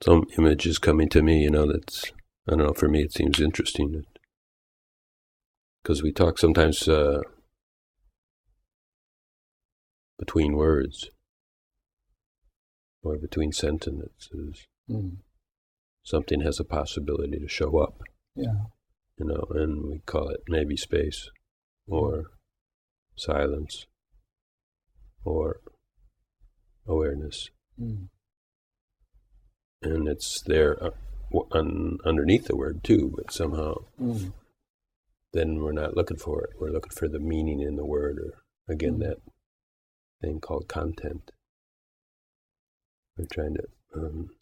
some image is coming to me, that's, I don't know, for me it seems interesting. Because we talk sometimes between words or between sentences. Something has a possibility to show up. Yeah. And we call it maybe space or silence or awareness. And it's there underneath the word too, but somehow then we're not looking for it. We're looking for the meaning in the word, or again, that thing called content. We're trying to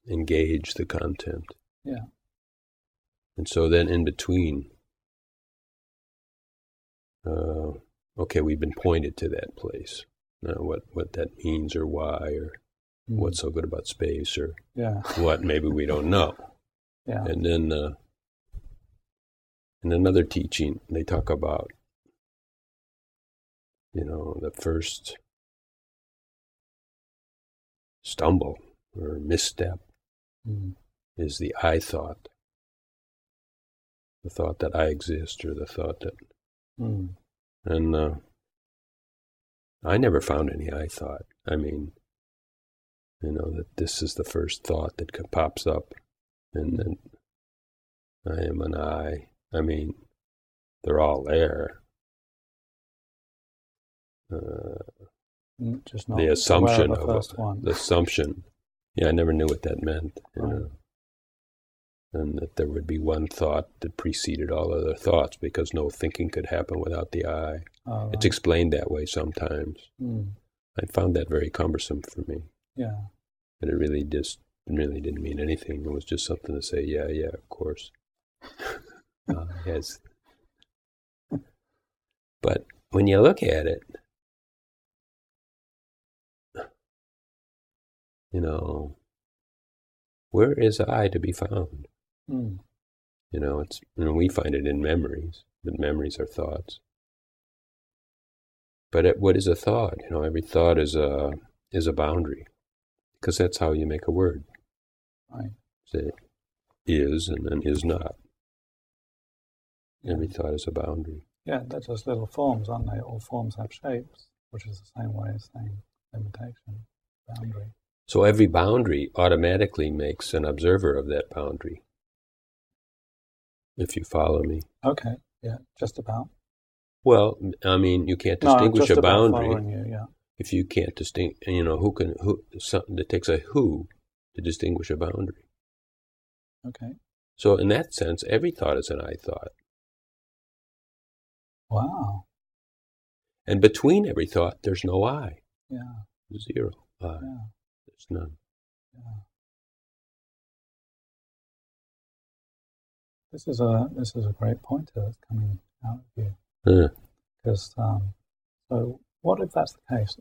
engage the content. Yeah. And so then in between, we've been pointed to that place. Now what that means or why or what's so good about space or what maybe we don't know. Yeah. And then in another teaching, they talk about, the first stumble or misstep is the I thought. The thought that I exist, or the thought that... And I never found any I thought. I mean, that this is the first thought that pops up, and then I am an I. I mean, they're all there. Just not the assumption of the first one. The assumption. Yeah, I never knew what that meant. Right. And that there would be one thought that preceded all other thoughts, because no thinking could happen without the I. Oh, right. It's explained that way sometimes. I found that very cumbersome for me. Yeah. And it really didn't mean anything. It was just something to say, yeah, of course. Yes. But when you look at it, where is I to be found? We find it in memories, but memories are thoughts. But what is a thought? Every thought is a boundary, because that's how you make a word. Right. Say is and then is not. Every thought is a boundary. Yeah, they're just little forms, aren't they? All forms have shapes, which is the same way as saying limitation, boundary. So every boundary automatically makes an observer of that boundary. If you follow me. Okay, yeah, just about. Well, I mean, you can't distinguish a boundary. You, yeah. If you can't distinguish, it takes a who to distinguish a boundary. Okay. So in that sense, every thought is an I thought. Wow. And between every thought, there's no I. Yeah. Zero I. Yeah. There's none. Yeah. This is a great pointer that's coming out of you. Because so what if that's the case?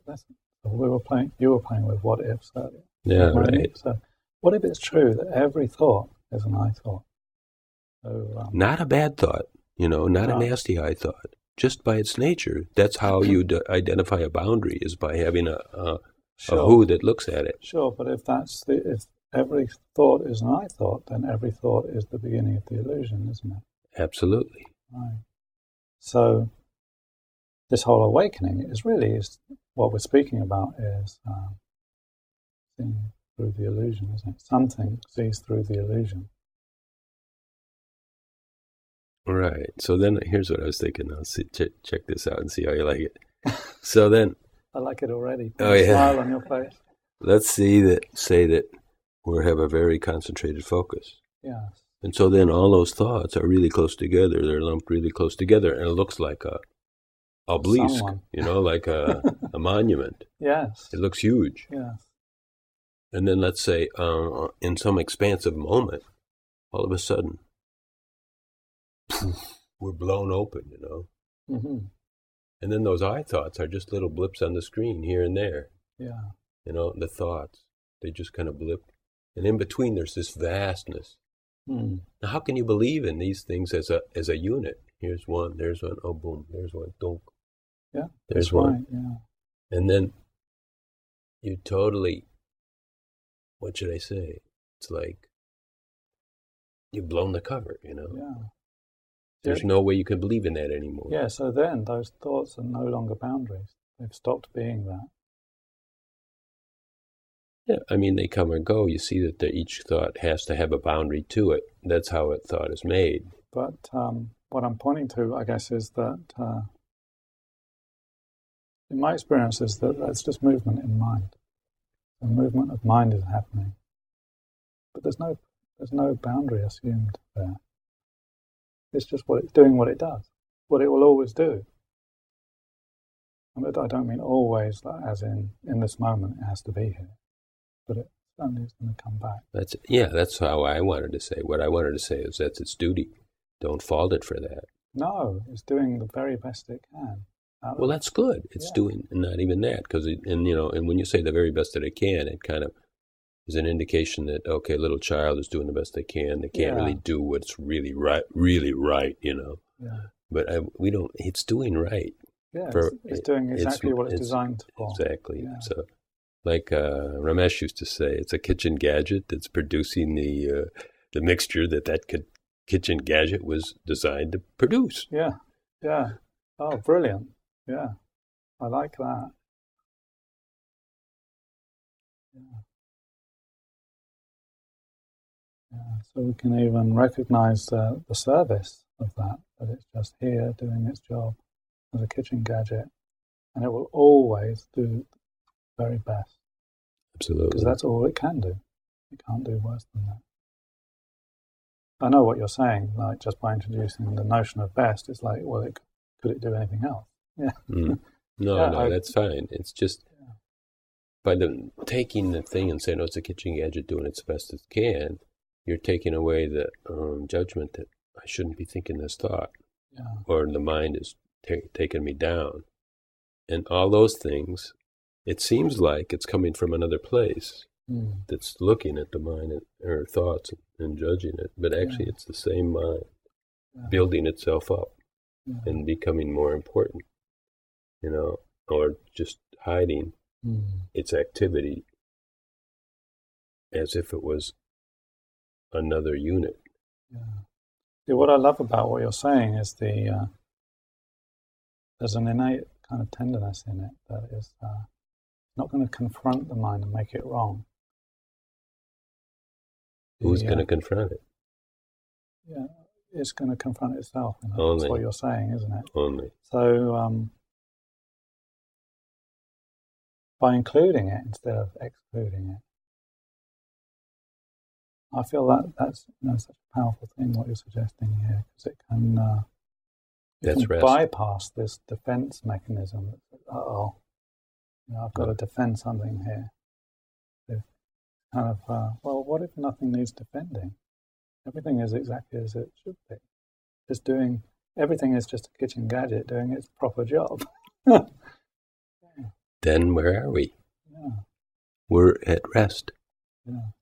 You were playing with what ifs earlier. Yeah, right. So what if it's true that every thought is an I thought? So, not a bad thought, not a nasty I thought. Just by its nature, that's how you identify a boundary, is by having a who that looks at it. Sure, but if every thought is an I thought, then every thought is the beginning of the illusion, isn't it? Absolutely. Right. So this whole awakening is what we're speaking about is seeing through the illusion, isn't it? Something sees through the illusion. Right. So then here's what I was thinking. I'll check this out and see how you like it. So then... I like it already. Oh, yeah. Smile on your face. Let's say that we have a very concentrated focus. Yeah. And so then all those thoughts are really close together. They're lumped really close together, and it looks like a obelisk, Someone. like a monument. Yes. It looks huge. Yes. And then let's say in some expansive moment, all of a sudden, we're blown open, Mm-hmm. And then those I thoughts are just little blips on the screen here and there. Yeah. The thoughts, they just kind of blip. And in between, there's this vastness. Now, how can you believe in these things as a unit? Here's one, there's one, oh, boom, there's one, donk. Yeah, there's one. Right, yeah. And then you totally, what should I say? It's like you've blown the cover, Yeah. There's no way you can believe in that anymore. Yeah, so then those thoughts are no longer boundaries. They've stopped being that. Yeah, I mean, they come or go. You see that each thought has to have a boundary to it. That's how a thought is made. But what I'm pointing to, I guess, is that in my experience is that that's just movement in mind. The movement of mind is happening. But there's no boundary assumed there. It's just doing what it does, what it will always do. I don't mean always, as in this moment it has to be here, but it certainly is going to come back. That's how I wanted to say. What I wanted to say is that's its duty. Don't fault it for that. No, it's doing the very best it can. Well, that's good. It's doing not even that, because and when you say the very best that it can, it kind of is an indication that, okay, a little child is doing the best they can. They can't really do what's really right, Yeah. But we don't. It's doing right. Yeah, it's doing exactly what it's designed for. Exactly. Yeah. So, like Ramesh used to say, it's a kitchen gadget that's producing the mixture that kitchen gadget was designed to produce. Yeah. Yeah. Oh, brilliant. Yeah. I like that. Yeah. Yeah. So we can even recognize the service of that it's just here doing its job as a kitchen gadget, and it will always do the very best. Absolutely. Because that's all it can do. It can't do worse than that. I know what you're saying, like just by introducing the notion of best, it's like, well, could it do anything else? Yeah. No, that's fine. It's just by taking the thing and saying, it's a kitchen gadget doing its best it can, you're taking away the judgment that I shouldn't be thinking this thought, or the mind is taking me down. And all those things, it seems like it's coming from another place that's looking at the mind or thoughts and judging it, but actually it's the same mind building itself up and becoming more important, or just hiding its activity as if it was another unit. Yeah, what I love about what you're saying is there's an innate kind of tenderness in it that is not going to confront the mind and make it wrong. Who's going to confront it? Yeah, it's going to confront itself. Only. That's what you're saying, isn't it? Only. So by including it instead of excluding it, I feel that's such a powerful thing what you're suggesting here, because it can bypass this defense mechanism. I've got to defend something here. It's kind of what if nothing needs defending? Everything is exactly as it should be. Everything is just a kitchen gadget doing its proper job. Then where are we? Yeah. We're at rest. Yeah.